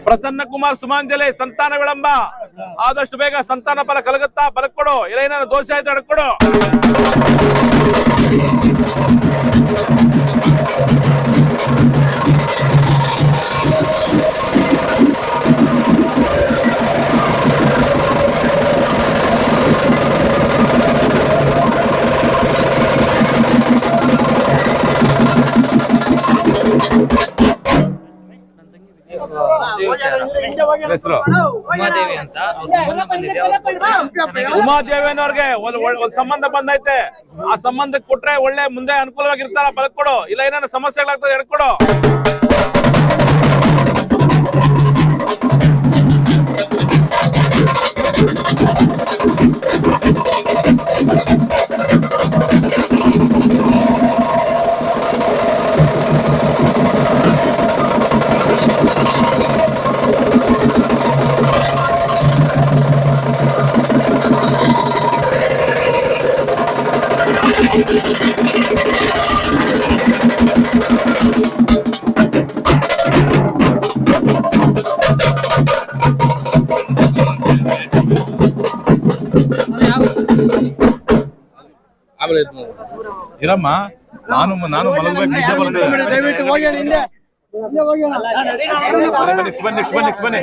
ಪ್ರಸನ್ನ ಕುಮಾರ್ ಸುಮಾಂಜಲಿ ಸಂತಾನ ವಿಳಂಬ ಆದಷ್ಟು ಬೇಗ ಸಂತಾನ ಫಲ ಕಲಗುತ್ತಾ ಬಲಕೊಡು ಇಲ್ಲ ಏನಾದ್ರು ದೋಷ ಆಯ್ತು ಅಡ್ಕೊಡು ಹೆಸರು ಉಮಾದೇವಿ ಅಂತ ಉಮಾದೇವಿ ಅನ್ನೋರ್ಗೆ ಒಂದ್ ಸಂಬಂಧ ಬಂದೈತೆ ಆ ಸಂಬಂಧಕ್ಕೆ ಕೊಟ್ರೆ ಒಳ್ಳೆ ಮುಂದೆ ಅನುಕೂಲವಾಗಿರ್ತಾರ ಬಲಕೊಡು ಇಲ್ಲ ಏನಾದ್ರು ಸಮಸ್ಯೆಗಳಾಗ್ತದೆ ಎಡ್ಕೊಡು ಇರಮ್ಮ ನಾನು ದಯವಿಟ್ಟು ಹೋಗಿ ಹಿಂದೆ ಬನ್ನಿ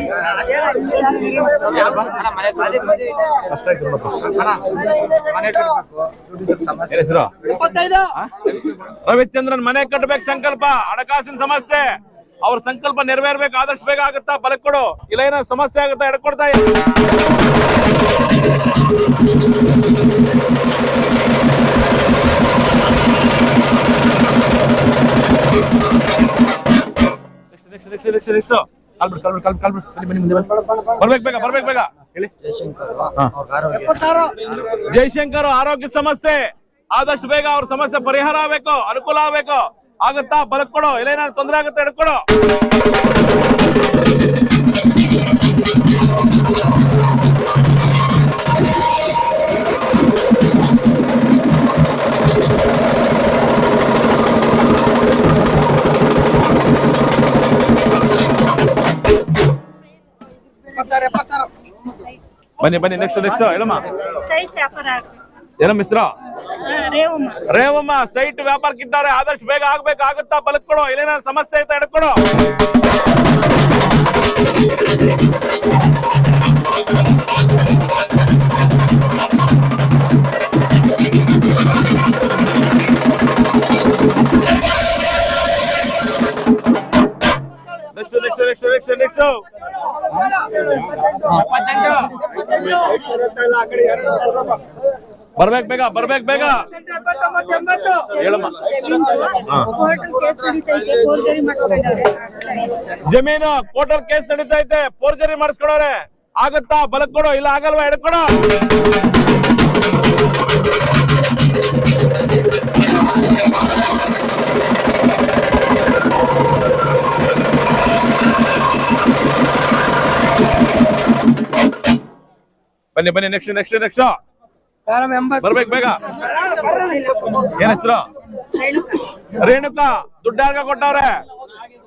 ಹೆಸರು ರವಿಚಂದ್ರನ್ ಮನೆ ಕಟ್ಟಬೇಕು ಸಂಕಲ್ಪ ಹಣಕಾಸಿನ ಸಮಸ್ಯೆ ಅವ್ರ ಸಂಕಲ್ಪ ನೆರವೇರ್ಬೇಕು ಆದಷ್ಟು ಬೇಗ ಆಗುತ್ತಾ ಬಲಕೊಡು ಇಲ್ಲ ಏನೋ ಸಮಸ್ಯೆ ಆಗುತ್ತಾ ಎಡ್ಕೊಡ್ತಾ ಬರ್ಬೇಕು ಬೇಗ ಹೇಳಿ ಜಯಶಂಕರ್ ಆರೋಗ್ಯ ಸಮಸ್ಯೆ ಆದಷ್ಟು ಬೇಗ ಅವ್ರ ಸಮಸ್ಯೆ ಪರಿಹಾರ ಆಗ್ಬೇಕು ಅನುಕೂಲ ಆಗ್ಬೇಕು ಆಗುತ್ತಾ ಬಲಕೊಡು ಇಲ್ಲ ಏನಾದ್ರು ತೊಂದರೆ ಆಗುತ್ತೆ ಎಡ್ಕೊಡು ಬನ್ನಿ ನೆಕ್ಸ್ಟ್ ಹೇಳಮ್ಮ ಏನಮ್ಮ ಹೆಸರು ರೇವಮ್ಮ ಸೈಟ್ ವ್ಯಾಪಾರಕ್ಕಿದ್ದಾರೆ ಆದಷ್ಟು ಬೇಗ ಆಗುತ್ತಾ ಬಲಕೊಡು ಇಲ್ಲೇನ ಸಮಸ್ಯೆ ಐತೆ ಎಡ್ಕೊಡು ನೆಕ್ಸ್ಟ್ ಬರ್ಬೇಕು ಬೇಗ ಹೇಳಮ್ಮ ಜಮೀನು ಕೋರ್ಟಲ್ ಕೇಸ್ ನಡೀತೈತೆ ಫೋರ್ಜರಿ ಮಾಡಿಸ್ಕೊಡೋರೆ ಆಗುತ್ತಾ ಬಲಕೊಡು ಇಲ್ಲ ಆಗಲ್ವಾ ಎಡ್ಕೊಡು ಬನ್ನಿ ನೆಕ್ಸ್ಟ್ ಬರ್ಬೇಕು ಬೇಗ ಏನ್ ಹೆಸರು ರೇಣುಕಾ ದುಡ್ಡು ಯಾರ್ಗ ಕೊಟ್ಟವ್ರೆ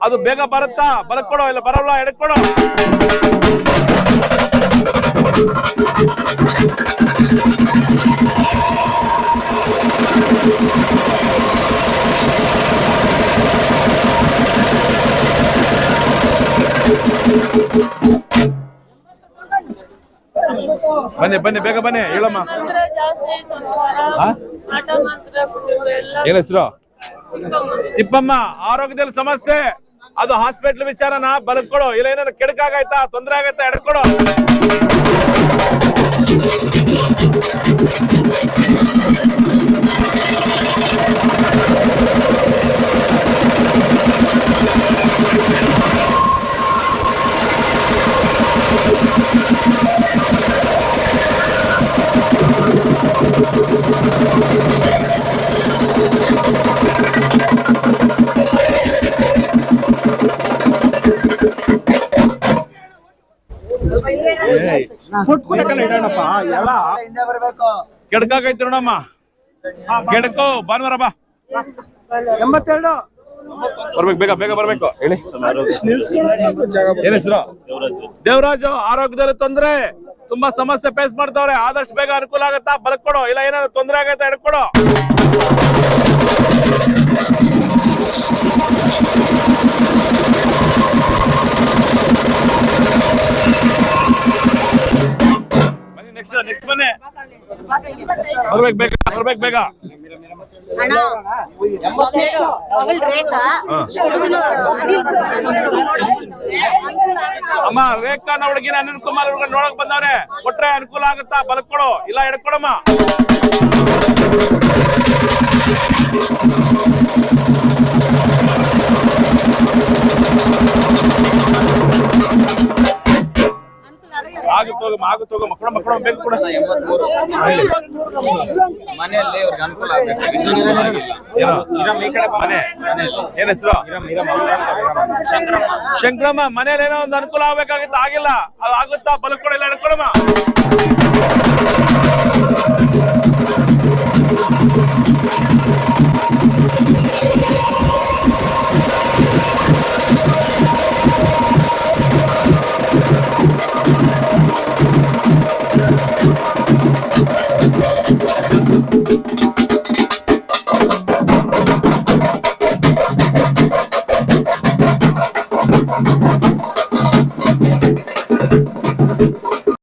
ಅದು ಬೇಗ ಬರುತ್ತಾ ಬಲಕೊಡು ಇಲ್ಲ ಬರಲ್ಲ ಎಡ್ಕೊಡು ಬನ್ನಿ ಬೇಗ ಬನ್ನಿ ಹೇಳಮ್ಮ ಏನ್ ಹೆಸರು ತಿಪ್ಪಮ್ಮ ಆರೋಗ್ಯದಲ್ಲಿ ಸಮಸ್ಯೆ ಅದು ಹಾಸ್ಪಿಟಲ್ ವಿಚಾರನ ಬಲಕೊಡು ಇಲ್ಲ ಏನಾದ್ರು ಕೆಡಕಾಗೈತಾ ತೊಂದರೆ ಆಗೈತಾ ಎಡ್ಕೊಡು ಕೆಡ್ಕಾಗೈತಿ ನೋಡಮ್ಮ ಕೆಡಕೋ ಭಾನುವಾರ ಬಾ 82 ಬರ್ಬೇಕು ಬೇಗ ಬರ್ಬೇಕು ಹೇಳಿ ಏನ್ ಹೆಸರು ದೇವರಾಜು ಆರೋಗ್ಯದಲ್ಲಿ ತೊಂದ್ರೆ, ತುಂಬಾ ಸಮಸ್ಯೆ ಫೇಸ್ ಮಾಡ್ತಾವ್ರೆ. ಆದಷ್ಟು ಬೇಗ ಅನುಕೂಲ ಆಗತ್ತಾ ಬಲಕ್ ಕೊಡು, ಇಲ್ಲ ಏನಾದ್ರು ತೊಂದರೆ ಆಗತ್ತಾ ಹಿಡ್ಕೊಡು. ನೆಕ್ಸ್ಟ್ ಬನ್ನಿ, ಬರ್ಬೇಕು ಬೇಗ. ಅಮ್ಮ ರೇಖಾ ಹುಡುಗಿನ ಅನಿಲ್ ಕುಮಾರ್ ಹುಡುಗ ನೋಡಕ್ ಬಂದವ್ರೆ. ಕೊಟ್ರೆ ಅನುಕೂಲ ಆಗುತ್ತಾ ಬಲಕ್ ಕೊಡು, ಇಲ್ಲ ಹಿಡ್ಕೊಡಮ್ಮ. ಆಗುತ್ತೋಗ ಮಕ್ಕಳು ಬೇಕು ಕೂಡ ಮನೆಯಲ್ಲಿ ಅವ್ರಿಗೆ ಅನುಕೂಲ ಆಗ್ಬೇಕು. ಏನ್ ಹೆಸರು? ಶಂಕರಮ್ಮ. ಮನೇಲಿ ಏನೋ ಒಂದು ಅನುಕೂಲ ಆಗ್ಬೇಕಾಗಿತ್ತು, ಆಗಿಲ್ಲ. ಅದು ಆಗುತ್ತಾ ಬಲಕ್ ಕೊಡ, ಇಲ್ಲ ಹಿಡ್ಕೊಡಮ್ಮ.